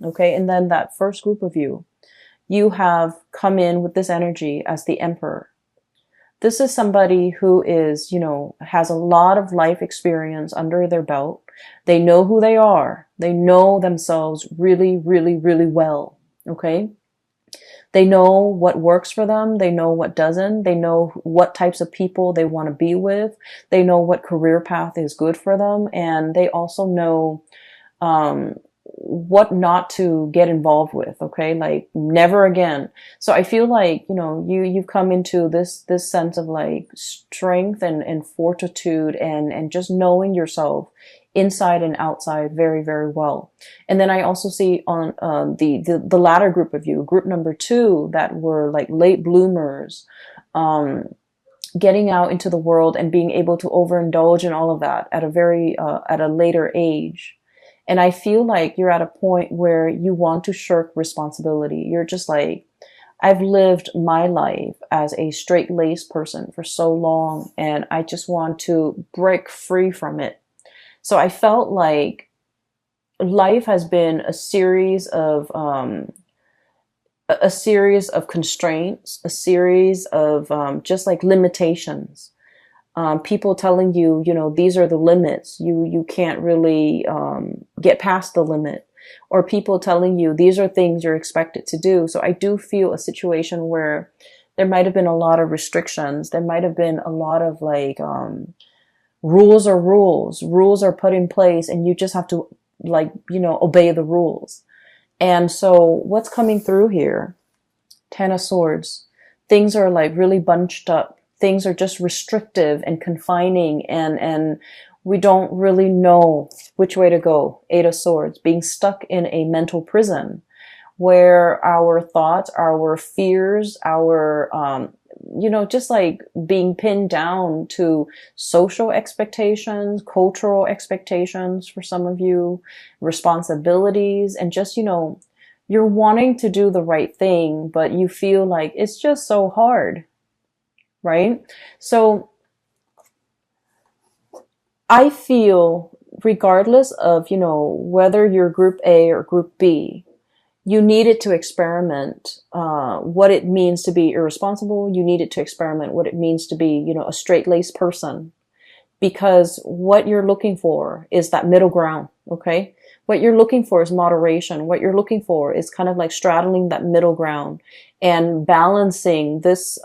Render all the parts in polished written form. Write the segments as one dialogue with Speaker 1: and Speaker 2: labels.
Speaker 1: Okay. And then that first group of you, you have come in with this energy as the Emperor. This is somebody who is, has a lot of life experience under their belt. They know who they are. They know themselves really, really, really well. Okay. They know what works for them. They know what doesn't. They know what types of people they want to be with. They know what career path is good for them. And they also know, what not to get involved with. Okay. Like never again. So I feel like, you've come into this sense of like strength and fortitude and just knowing yourself inside and outside very, very well. And then I also see on the latter group of you, group number 2, that were like late bloomers, getting out into the world and being able to overindulge in all of that at a very at a later age. And I feel like you're at a point where you want to shirk responsibility. You're just like, I've lived my life as a straight-laced person for so long, and I just want to break free from it. So I felt like life has been a series of constraints, a series of just like limitations. People telling you, these are the limits. You can't really get past the limit. Or people telling you these are things you're expected to do. So I do feel a situation where there might have been a lot of restrictions. There might have been a lot of like rules are rules. Rules are put in place and you just have to obey the rules. And so what's coming through here? 10 of Swords. Things are like really bunched up. Things are just restrictive and confining and we don't really know which way to go. 8 of Swords. Being stuck in a mental prison where our thoughts, our fears, our just like being pinned down to social expectations, cultural expectations for some of you, responsibilities, and just, you're wanting to do the right thing, but you feel like it's just so hard, right? So I feel regardless of, whether you're group A or group B, you needed to experiment what it means to be irresponsible. You needed to experiment what it means to be, a straight-laced person. Because what you're looking for is that middle ground, okay? What you're looking for is moderation. What you're looking for is kind of like straddling that middle ground and balancing this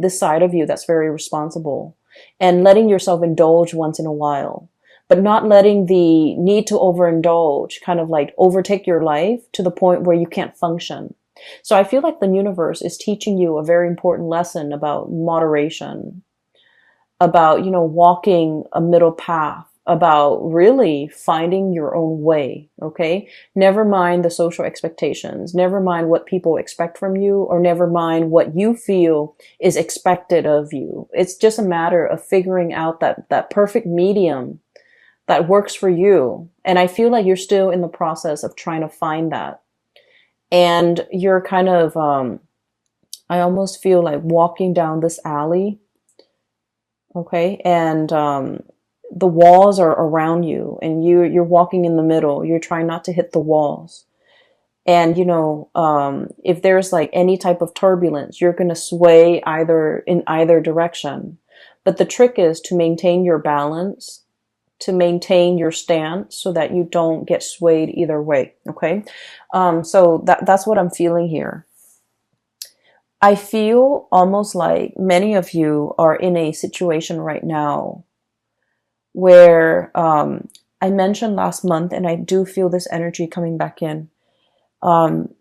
Speaker 1: side of you that's very responsible and letting yourself indulge once in a while, but not letting the need to overindulge kind of like overtake your life to the point where you can't function. So I feel like the universe is teaching you a very important lesson about moderation, about, walking a middle path, about really finding your own way. Okay. Never mind the social expectations. Never mind what people expect from you, or never mind what you feel is expected of you. It's just a matter of figuring out that perfect medium that works for you. And I feel like you're still in the process of trying to find that. And you're kind of, I almost feel like walking down this alley. Okay. And, the walls are around you and you're walking in the middle. You're trying not to hit the walls. And, if there's like any type of turbulence, you're going to sway in either direction. But the trick is to maintain your balance, to maintain your stance so that you don't get swayed either way. Okay. So that's what I'm feeling here. I feel almost like many of you are in a situation right now where I mentioned last month, and I do feel this energy coming back in,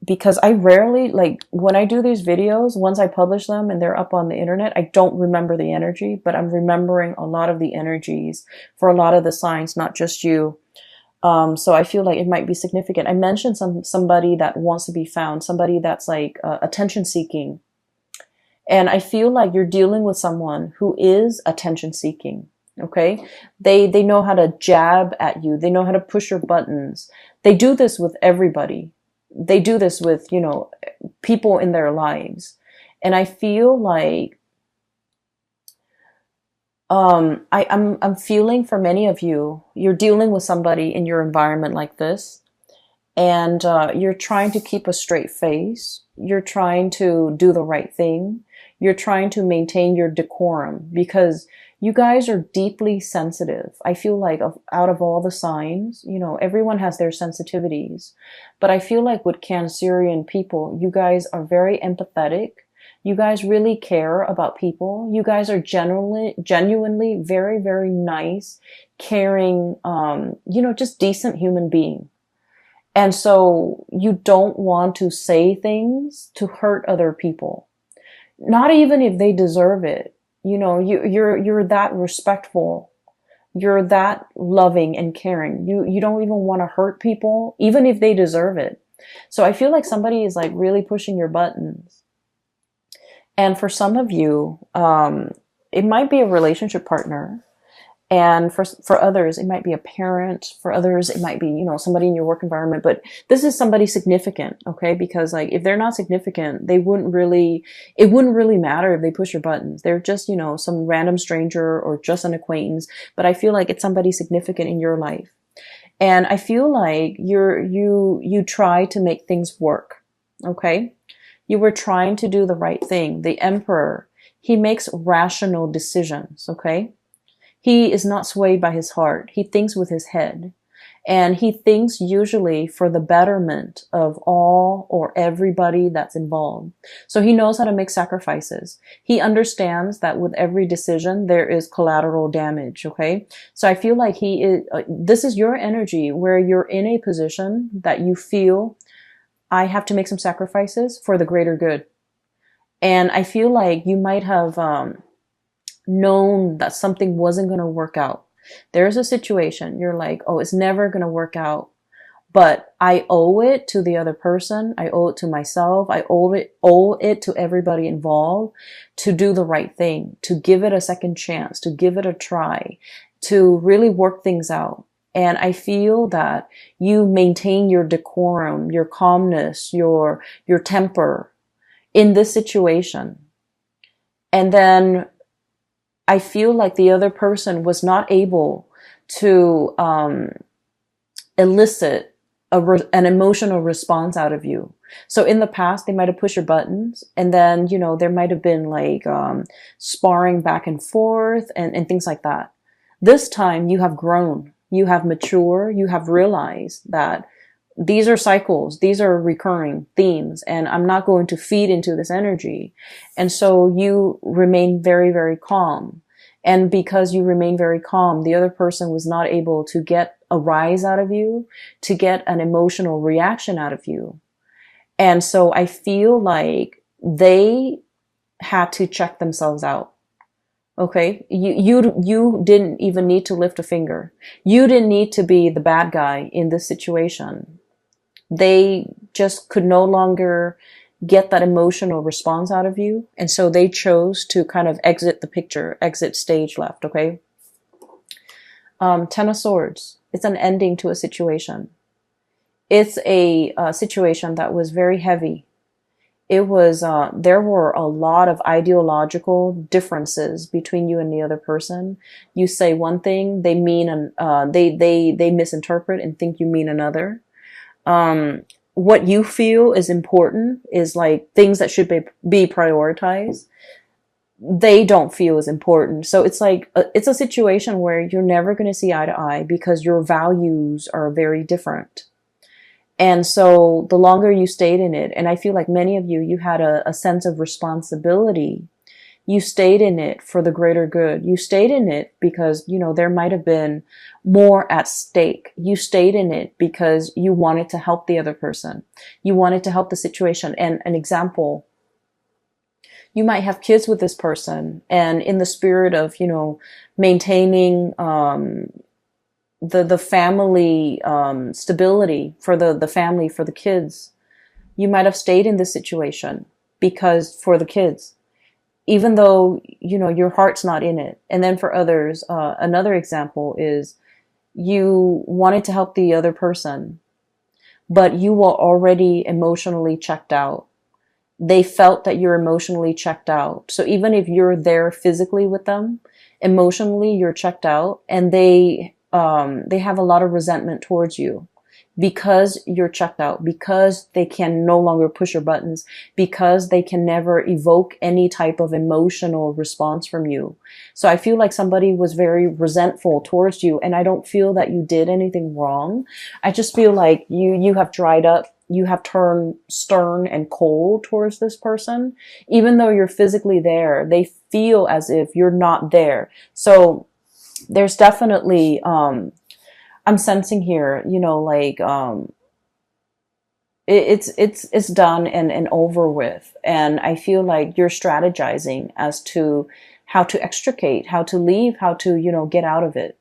Speaker 1: because I rarely, like when I do these videos, once I publish them and they're up on the internet, I don't remember the energy, but I'm remembering a lot of the energies for a lot of the signs, not just you. So I feel like it might be significant. I mentioned somebody that wants to be found, somebody that's like attention seeking. And I feel like you're dealing with someone who is attention seeking. Okay. They know how to jab at you. They know how to push your buttons. They do this with everybody. They do this with, people in their lives. And I feel like, I'm feeling for many of you, you're dealing with somebody in your environment like this. and you're trying to keep a straight face. You're trying to do the right thing. You're trying to maintain your decorum because you guys are deeply sensitive. I feel like out of all the signs, everyone has their sensitivities, but I feel like with Cancerian people, you guys are very empathetic. You guys really care about people. You guys are genuinely very, very nice, caring, just decent human being. And so you don't want to say things to hurt other people, not even if they deserve it. You're that respectful. You're that loving and caring. You don't even want to hurt people, even if they deserve it. So I feel like somebody is like really pushing your buttons. And for some of you, it might be a relationship partner. And for others, it might be a parent. For others, it might be, somebody in your work environment. But this is somebody significant, okay? Because like, if they're not significant, it wouldn't really matter if they push your buttons. They're just, some random stranger or just an acquaintance. But I feel like it's somebody significant in your life. And I feel like you try to make things work, okay? You were trying to do the right thing. The Emperor, he makes rational decisions, okay? He is not swayed by his heart. He thinks with his head. And he thinks usually for the betterment of all or everybody that's involved. So he knows how to make sacrifices. He understands that with every decision, there is collateral damage, okay? So I feel like this is your energy where you're in a position that you feel, I have to make some sacrifices for the greater good. And I feel like you might have, known that something wasn't going to work out. There's a situation you're like, oh, it's never going to work out, but I owe it to the other person. I owe it to myself. I owe it to everybody involved to do the right thing, to give it a second chance, to give it a try, to really work things out. And I feel that you maintain your decorum, your calmness, your temper in this situation. And then I feel like the other person was not able to elicit an emotional response out of you. So in the past, they might have pushed your buttons, and then, there might have been like sparring back and forth and things like that. This time, you have grown, you have matured, you have realized that these are cycles, these are recurring themes, and I'm not going to feed into this energy. And so you remain very, very calm. And because you remain very calm, the other person was not able to get a rise out of you, to get an emotional reaction out of you. And so I feel like they had to check themselves out. Okay, you didn't even need to lift a finger. You didn't need to be the bad guy in this situation. They just could no longer get that emotional response out of you. And so they chose to kind of exit the picture, exit stage left, okay? Ten of Swords. It's an ending to a situation. It's a situation that was very heavy. It was, there were a lot of ideological differences between you and the other person. You say one thing, they mean, they misinterpret and think you mean another. What you feel is important is like things that should be prioritized. They don't feel as important. So it's like, it's a situation where you're never going to see eye to eye because your values are very different. And so the longer you stayed in it, and I feel like many of you had a sense of responsibility. You stayed in it for the greater good. You stayed in it because, there might have been more at stake. You stayed in it because you wanted to help the other person. You wanted to help the situation. And an example, you might have kids with this person, and in the spirit of, maintaining, the family, stability for the family, for the kids, you might have stayed in this situation because for the kids, even though, your heart's not in it. And then for others, another example is you wanted to help the other person, but you were already emotionally checked out. They felt that you're emotionally checked out. So even if you're there physically with them, emotionally you're checked out, and they have a lot of resentment towards you. because you're checked out, because they can no longer push your buttons, because they can never evoke any type of emotional response from you. So I feel like somebody was very resentful towards you, and I don't feel that you did anything wrong. I just feel like you have dried up. You have turned stern and cold towards this person. Even though you're physically there, they feel as if you're not there. So there's definitely, I'm sensing here, like, it's done and over with. And I feel like you're strategizing as to how to extricate, how to leave, how to, get out of it.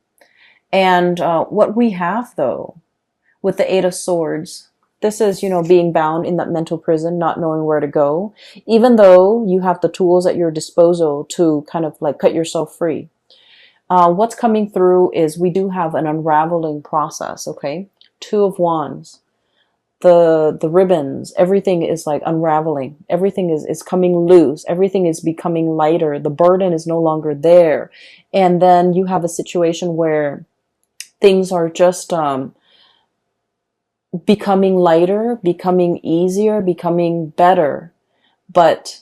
Speaker 1: And, what we have though, with the Eight of Swords, this is, being bound in that mental prison, not knowing where to go, even though you have the tools at your disposal to kind of like cut yourself free. What's coming through is we do have an unraveling process, okay? Two of Wands. The ribbons, everything is like unraveling. Everything is coming loose. Everything is becoming lighter. The burden is no longer there. And then you have a situation where things are just becoming lighter, becoming easier, becoming better. But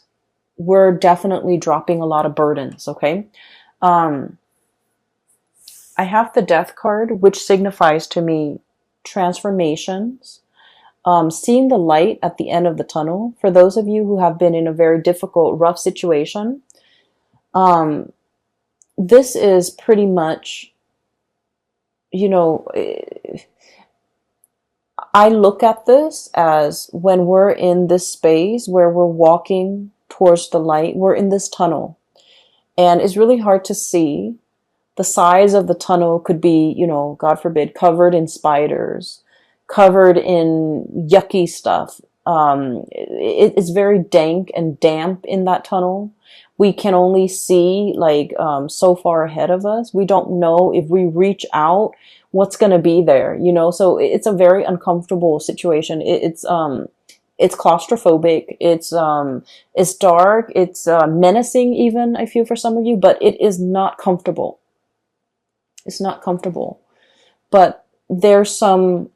Speaker 1: we're definitely dropping a lot of burdens, okay? I have the Death card, which signifies to me transformations, seeing the light at the end of the tunnel. For those of you who have been in a very difficult, rough situation, this is pretty much, I look at this as when we're in this space where we're walking towards the light, we're in this tunnel, and it's really hard to see. The size of the tunnel could be, God forbid, covered in spiders, covered in yucky stuff. It's very dank and damp in that tunnel. We can only see like so far ahead of us. We don't know if we reach out what's going to be there, so it's a very uncomfortable situation. It's claustrophobic. It's dark. It's menacing even, I feel, for some of you, but it is not comfortable. It's not comfortable, but there's some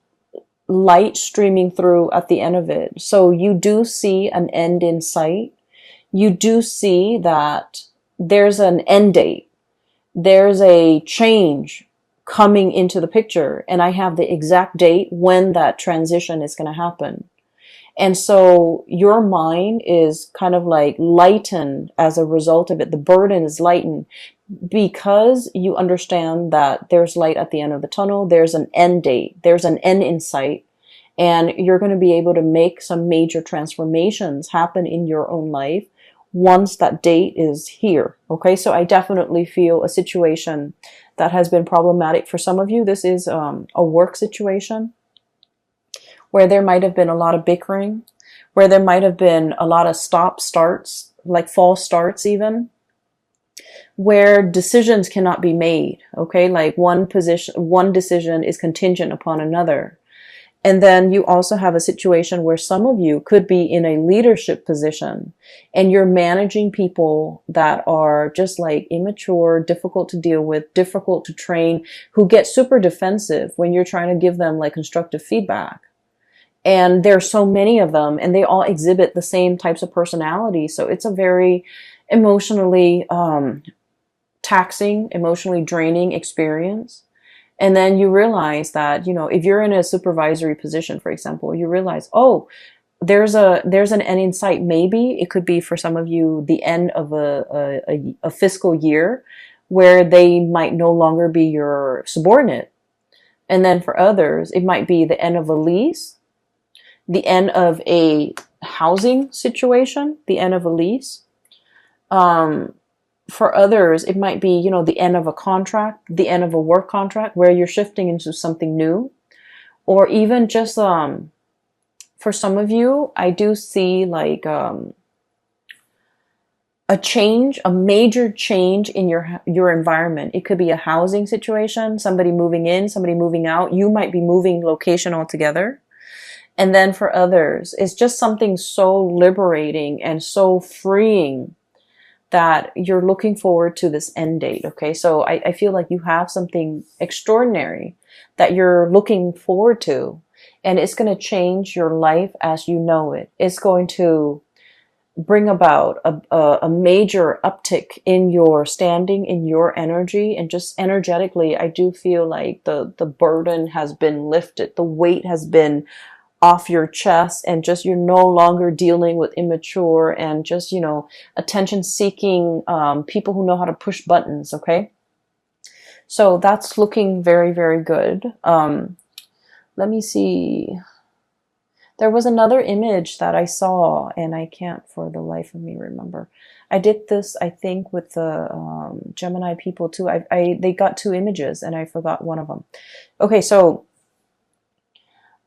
Speaker 1: light streaming through at the end of it. So you do see an end in sight. You do see that there's an end date. There's a change coming into the picture, and I have the exact date when that transition is going to happen. And so your mind is kind of like lightened as a result of it. The burden is lightened because you understand that there's light at the end of the tunnel. There's an end date. There's an end in sight. And you're going to be able to make some major transformations happen in your own life once that date is here. Okay, so I definitely feel a situation that has been problematic for some of you. This is a work situation where there might have been a lot of bickering, where there might have been a lot of stop-starts, like false starts even, where decisions cannot be made, okay? Like one decision is contingent upon another. And then you also have a situation where some of you could be in a leadership position and you're managing people that are just like immature, difficult to deal with, difficult to train, who get super defensive when you're trying to give them like constructive feedback. And there's so many of them and they all exhibit the same types of personality. So it's a very emotionally taxing, emotionally draining experience. And then you realize that, if you're in a supervisory position, for example, you realize, oh, there's an end in sight. Maybe it could be for some of you the end of a fiscal year where they might no longer be your subordinate. And then for others, it might be the end of a lease, the end of a housing situation, the end of a lease. For others, it might be, the end of a contract, the end of a work contract where you're shifting into something new. Or even just, for some of you, I do see like, a major change in your environment. It could be a housing situation, somebody moving in, somebody moving out. You might be moving location altogether. And then for others, it's just something so liberating and so freeing that you're looking forward to this end date. Okay. So I feel like you have something extraordinary that you're looking forward to. and it's going to change your life as you know it. It's going to bring about a major uptick in your standing, in your energy, and just energetically, I do feel like the burden has been lifted, the weight has been off your chest, and just you're no longer dealing with immature and just, you know, attention seeking people who know how to push buttons. Okay, so that's looking very, very good. Let me see. There was another image that I saw, and I can't for the life of me remember. I did this, I think, with the Gemini people too. They got two images, and I forgot one of them. Okay, so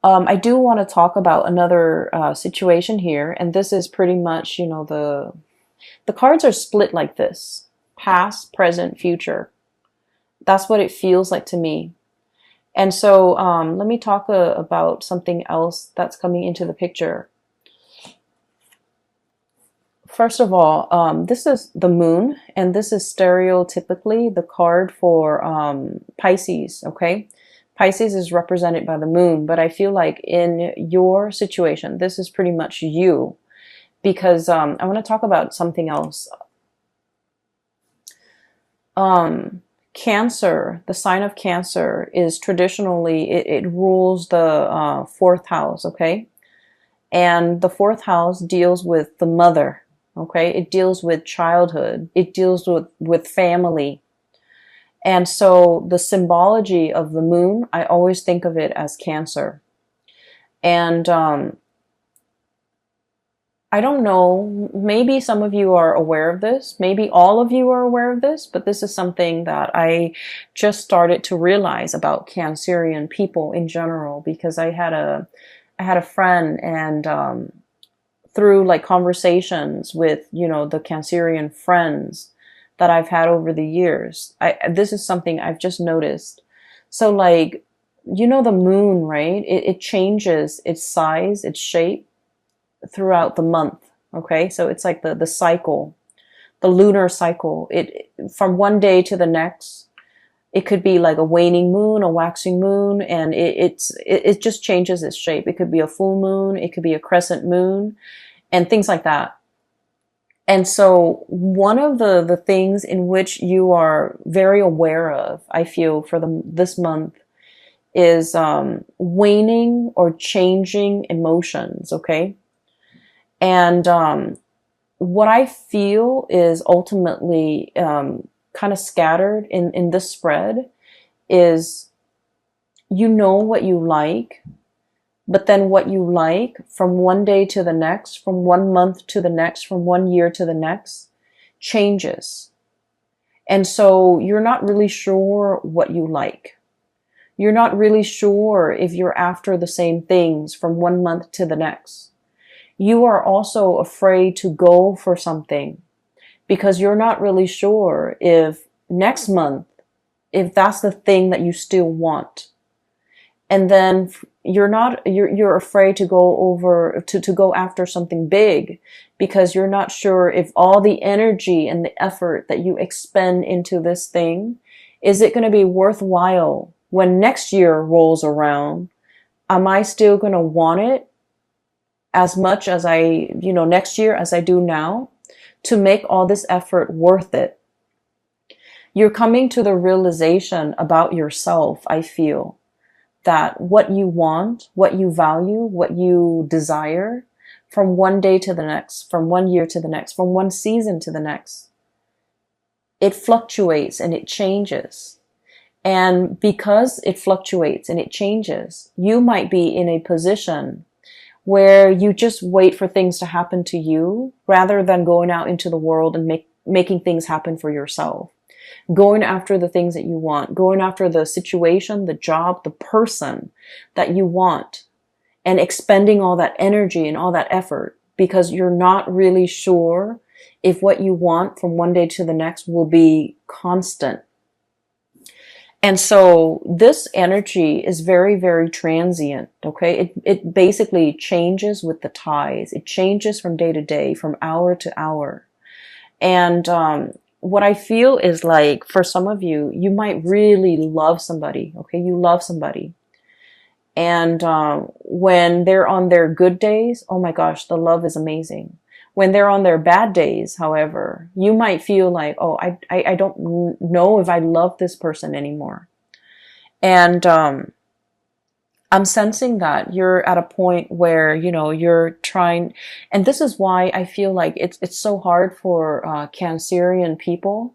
Speaker 1: I do want to talk about another situation here, and this is pretty much, you know, the cards are split like this: past, present, future. That's what it feels like to me. And so let me talk about something else that's coming into the picture. First of all, this is the moon, and this is stereotypically the card for Pisces, okay? Pisces is represented by the moon, but I feel like in your situation, this is pretty much you, because I want to talk about something else. Cancer, the sign of Cancer is traditionally, it rules the fourth house, okay? And the fourth house deals with the mother, okay? It deals with childhood. It deals with family. And so the symbology of the moon, I always think of it as Cancer. And I don't know, maybe some of you are aware of this, maybe all of you are aware of this, but this is something that I just started to realize about Cancerian people in general, because I had a friend, and through like conversations with, you know, the Cancerian friends that I've had over the years, this is something I've just noticed. So like, you know, the moon, right? It changes its size, its shape throughout the month. Okay, so it's like the cycle, the lunar cycle. It from one day to the next, it could be like a waning moon, a waxing moon, and it just changes its shape. It could be a full moon, it could be a crescent moon, and things like that. And so one of the things in which you are very aware of, I feel, for this month is waning or changing emotions. Okay. And what I feel is ultimately kind of scattered in this spread is, you know what you like, but then what you like from one day to the next, from 1 month to the next, from 1 year to the next, changes. And so you're not really sure what you like. You're not really sure if you're after the same things from 1 month to the next. You are also afraid to go for something because you're not really sure if next month, if that's the thing that you still want. And then you're afraid to go over, to go after something big because you're not sure if all the energy and the effort that you expend into this thing, is it going to be worthwhile when next year rolls around? Am I still going to want it as much as next year as I do now, to make all this effort worth it? You're coming to the realization about yourself, I feel, that what you want, what you value, what you desire, from one day to the next, from 1 year to the next, from one season to the next, it fluctuates and it changes. And because it fluctuates and it changes, you might be in a position where you just wait for things to happen to you rather than going out into the world and making things happen for yourself. Going after the things that you want, going after the situation, the job, the person that you want, and expending all that energy and all that effort because you're not really sure if what you want from one day to the next will be constant. And so this energy is very, very transient, okay? It basically changes with the tides. It changes from day to day, from hour to hour. And what I feel is like, for some of you, you might really love somebody, okay? You love somebody. And when they're on their good days, oh my gosh, the love is amazing. When they're on their bad days, however, you might feel like, oh, I don't know if I love this person anymore. And I'm sensing that you're at a point where, you know, you're trying, and this is why I feel like it's so hard for Cancerian people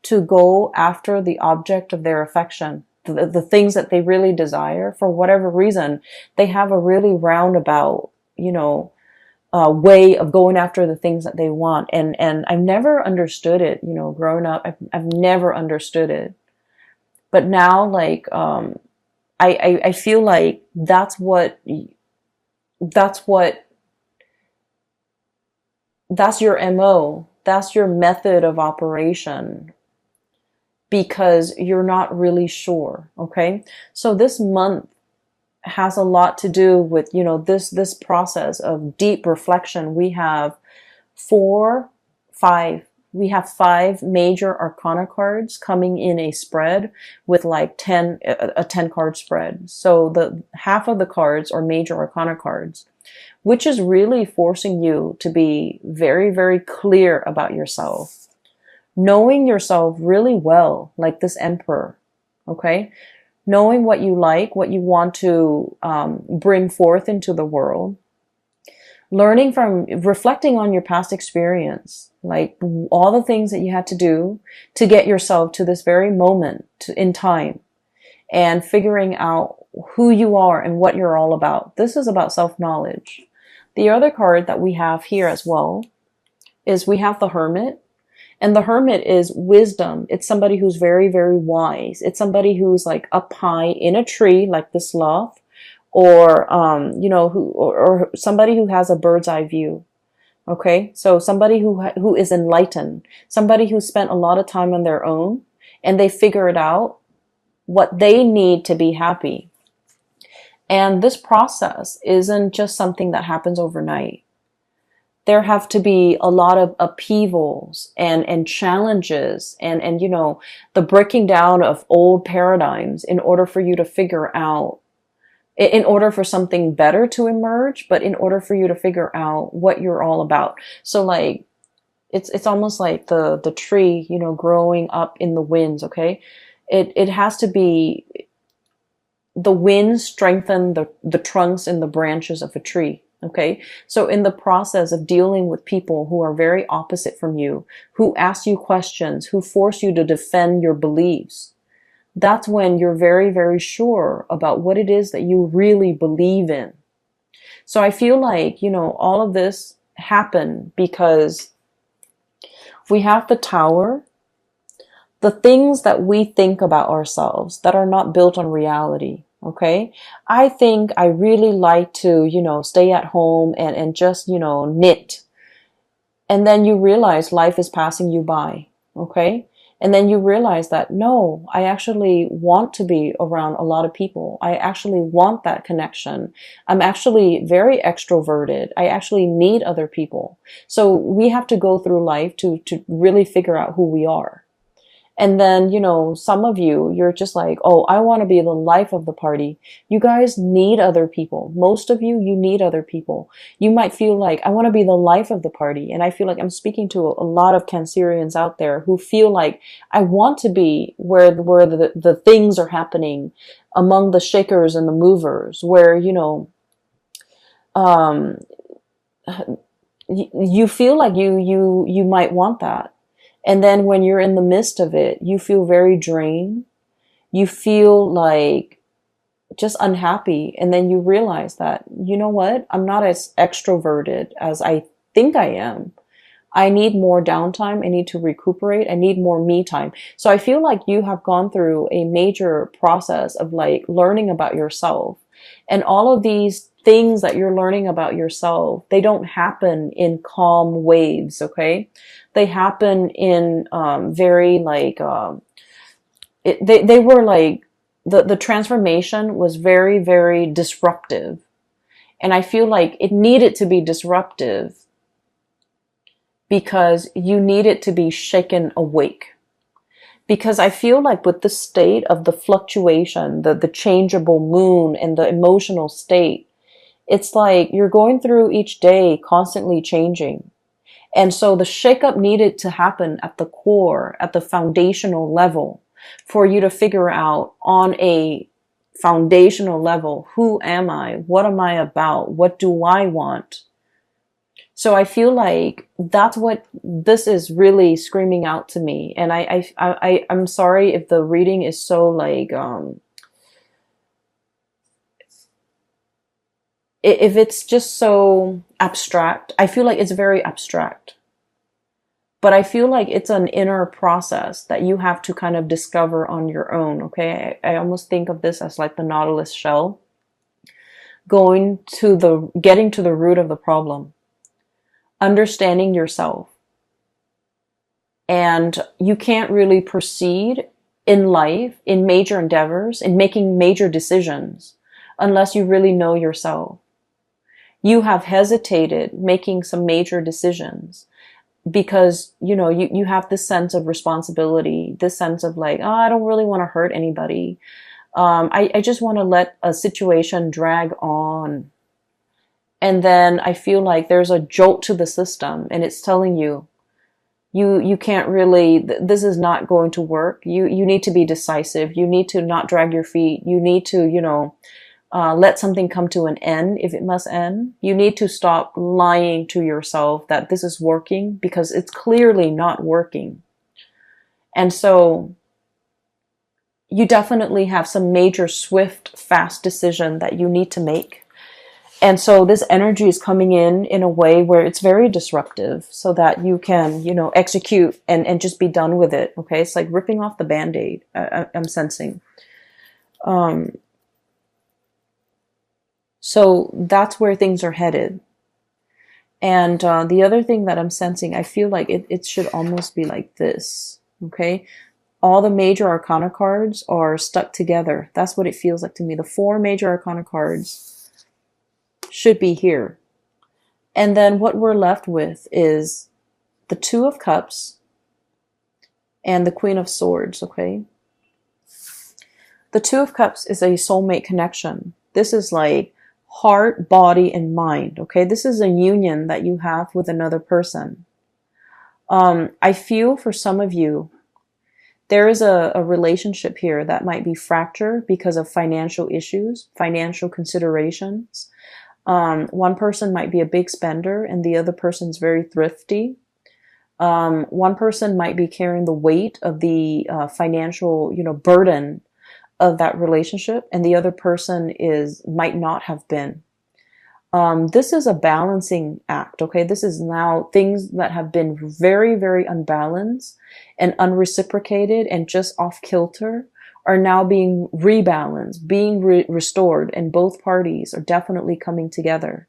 Speaker 1: to go after the object of their affection, the things that they really desire. For whatever reason, they have a really roundabout, you know, way of going after the things that they want. And I've never understood it, you know, growing up, I've never understood it. But now, like, I feel like that's what that's your MO. That's your method of operation, because you're not really sure. Okay. So this month has a lot to do with, you know, this process of deep reflection. We have we have five major arcana cards coming in a spread with like a 10 card spread. So the half of the cards are major arcana cards, which is really forcing you to be very, very clear about yourself, knowing yourself really well, like this emperor. Okay. Knowing what you like, what you want to bring forth into the world, learning from, reflecting on your past experience, like all the things that you had to do to get yourself to this very moment in time, and figuring out who you are and what you're all about. This is about self-knowledge. The other card that we have here as well is we have the Hermit. And the Hermit is wisdom. It's somebody who's very, very wise. It's somebody who's like up high in a tree, like the sloth, or, you know, or somebody who has a bird's eye view. Okay. So somebody who is enlightened, somebody who spent a lot of time on their own, and they figured out what they need to be happy. And this process isn't just something that happens overnight. There have to be a lot of upheavals and challenges and, you know, the breaking down of old paradigms in order for you to figure out, in order for something better to emerge, but in order for you to figure out what you're all about. So like, it's almost like the tree, you know, growing up in the winds. Okay. It has to be, the winds strengthen the trunks and the branches of a tree. Okay. So in the process of dealing with people who are very opposite from you, who ask you questions, who force you to defend your beliefs, that's when you're very, very sure about what it is that you really believe in. So I feel like, you know, all of this happened because we have the Tower, the things that we think about ourselves that are not built on reality. Okay. I think I really like to, you know, stay at home and just, you know, knit. And then you realize life is passing you by. Okay. And then you realize that, no, I actually want to be around a lot of people. I actually want that connection. I'm actually very extroverted. I actually need other people. So we have to go through life to really figure out who we are. And then, you know, some of you, you're just like, oh, I want to be the life of the party. You guys need other people. Most of you, you need other people. You might feel like, I want to be the life of the party. And I feel like I'm speaking to a lot of Cancerians out there who feel like, I want to be where the things are happening, among the shakers and the movers, where, you know, you feel like you might want that. And then when you're in the midst of it, you feel very drained. You feel like just unhappy. And then you realize that, you know what? I'm not as extroverted as I think I am. I need more downtime. I need to recuperate. I need more me time. So I feel like you have gone through a major process of like learning about yourself. And all of these things that you're learning about yourself, they don't happen in calm waves. Okay. They happen in, very like, they were like, the transformation was very, very disruptive. And I feel like it needed to be disruptive because you needed to be shaken awake. Because I feel like with the state of the fluctuation, the changeable moon and the emotional state, it's like you're going through each day constantly changing. And so the shakeup needed to happen at the core, at the foundational level, for you to figure out on a foundational level, who am I? What am I about? What do I want? So I feel like that's what this is really screaming out to me. And I'm sorry if the reading is so like, if it's just so abstract. I feel like it's very abstract. But I feel like it's an inner process that you have to kind of discover on your own, okay? I almost think of this as like the Nautilus shell, getting to the root of the problem, understanding yourself. And you can't really proceed in life, in major endeavors, in making major decisions, unless you really know yourself. You have hesitated making some major decisions because, you have this sense of responsibility, this sense of like, oh, I don't really want to hurt anybody. I just want to let a situation drag on. And then I feel like there's a jolt to the system and it's telling you, you can't really, this is not going to work. You need to be decisive. You need to not drag your feet. You need to, let something come to an end if it must end. You need to stop lying to yourself that this is working because it's clearly not working. And so you definitely have some major, swift, fast decision that you need to make. And so this energy is coming in a way where it's very disruptive so that you can, execute and just be done with it. Okay. It's like ripping off the Band-Aid. I'm sensing. So that's where things are headed. And the other thing that I'm sensing, I feel like it should almost be like this. Okay. All the major arcana cards are stuck together. That's what it feels like to me. The 4 major arcana cards should be here. And then what we're left with is the 2 of Cups and the Queen of Swords, okay? The 2 of Cups is a soulmate connection. This is like heart, body, and mind, okay? This is a union that you have with another person. I feel for some of you, there is a relationship here that might be fractured because of financial issues, financial considerations. One person might be a big spender and the other person's very thrifty. One person might be carrying the weight of the financial, burden of that relationship, and the other person might not have been. This is a balancing act, okay? This is now things that have been very, very unbalanced and unreciprocated and just off kilter are now being rebalanced, being restored, and both parties are definitely coming together.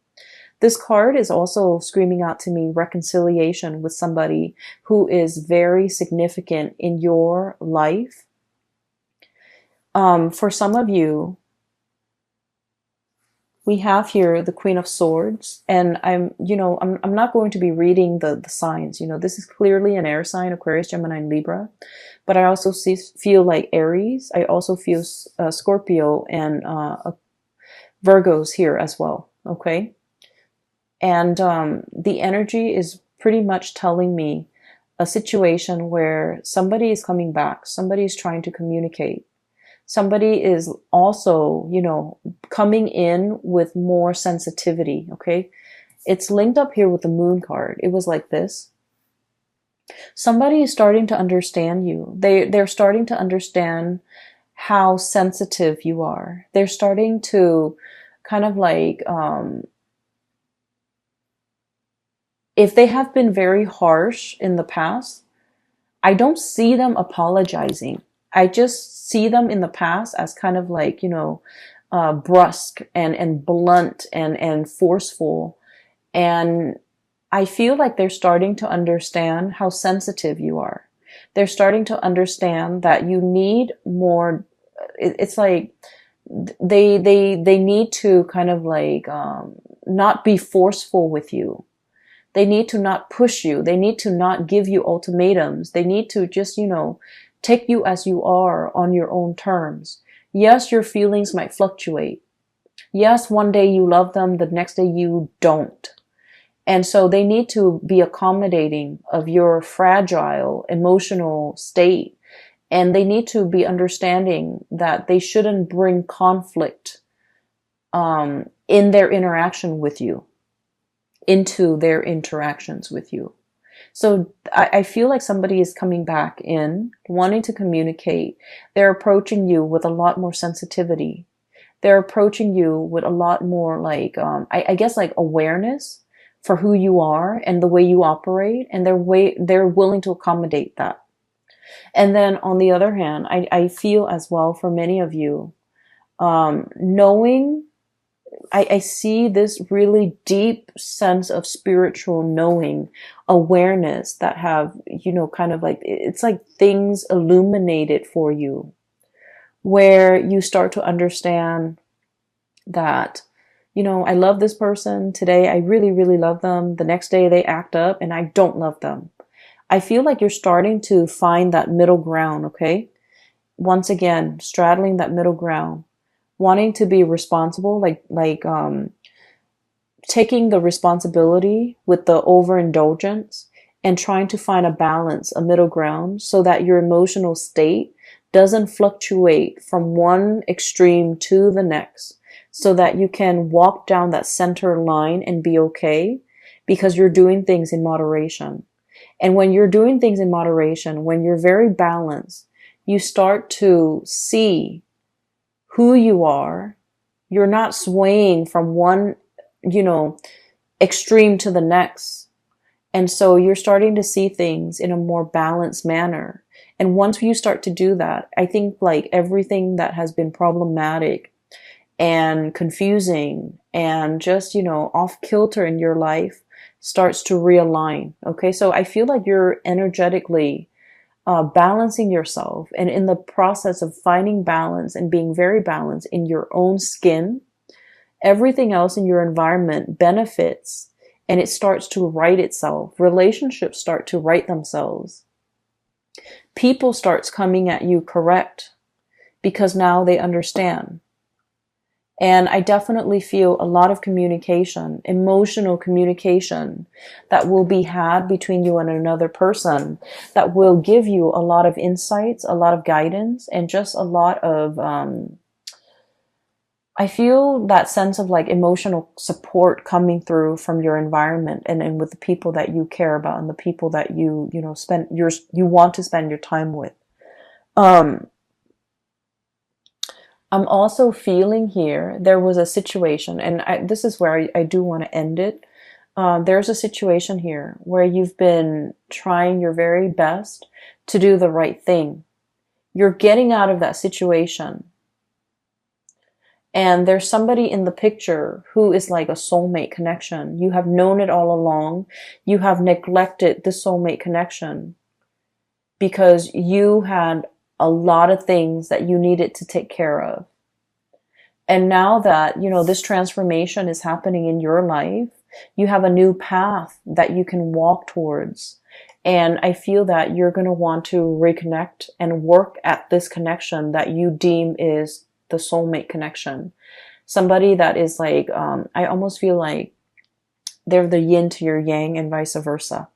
Speaker 1: This card is also screaming out to me reconciliation with somebody who is very significant in your life. For some of you, we have here the Queen of Swords, and I'm not going to be reading the signs. This is clearly an air sign, Aquarius, Gemini, and Libra. But I also feel like Aries. I also feel Scorpio and Virgos here as well. Okay. And the energy is pretty much telling me a situation where somebody is coming back. Somebody is trying to communicate. Somebody is also, coming in with more sensitivity. Okay. It's linked up here with the Moon card. It was like this. Somebody is starting to understand you. They're starting to understand how sensitive you are. They're starting to kind of like, if they have been very harsh in the past, I don't see them apologizing. I just see them in the past as kind of like, brusque and blunt and forceful. And I feel like they're starting to understand how sensitive you are. They're starting to understand that you need more. It's like they need to kind of like not be forceful with you. They need to not push you. They need to not give you ultimatums. They need to just, take you as you are on your own terms. Yes, your feelings might fluctuate. Yes, one day you love them, the next day you don't. And so they need to be accommodating of your fragile emotional state. And they need to be understanding that they shouldn't bring conflict in their interaction with you, into their interactions with you. So I feel like somebody is coming back in, wanting to communicate. They're approaching you with a lot more sensitivity. They're approaching you with a lot more like, I guess like awareness for who you are and the way you operate. And they're willing to accommodate that. And then on the other hand, I feel as well for many of you, knowing, I see this really deep sense of spiritual knowing, awareness that have, kind of like, it's like things illuminated for you, where you start to understand that, I love this person today. I really, really love them. The next day they act up and I don't love them. I feel like you're starting to find that middle ground, okay? Once again, straddling that middle ground, wanting to be responsible, like taking the responsibility with the overindulgence and trying to find a balance, a middle ground, so that your emotional state doesn't fluctuate from one extreme to the next, so that you can walk down that center line and be okay, because you're doing things in moderation. And when you're doing things in moderation, when you're very balanced, you start to see who you are. You're not swaying from one, extreme to the next. And so you're starting to see things in a more balanced manner. And once you start to do that, I think like everything that has been problematic and confusing and just, off kilter in your life starts to realign. Okay. So I feel like you're energetically balancing yourself, and in the process of finding balance and being very balanced in your own skin, everything else in your environment benefits, and it starts to right itself. Relationships start to right themselves. People starts coming at you correct because now they understand. And I definitely feel a lot of communication, emotional communication, that will be had between you and another person, that will give you a lot of insights, a lot of guidance, and just a lot of, I feel that sense of like emotional support coming through from your environment and with the people that you care about and the people that you want to spend your time with. I'm also feeling here, there was a situation, and this is where I do want to end it. There's a situation here where you've been trying your very best to do the right thing. You're getting out of that situation. And there's somebody in the picture who is like a soulmate connection. You have known it all along. You have neglected the soulmate connection because you had a lot of things that you needed to take care of. And now that, this transformation is happening in your life, you have a new path that you can walk towards. And I feel that you're going to want to reconnect and work at this connection that you deem is the soulmate connection. Somebody that is like, I almost feel like they're the yin to your yang and vice versa.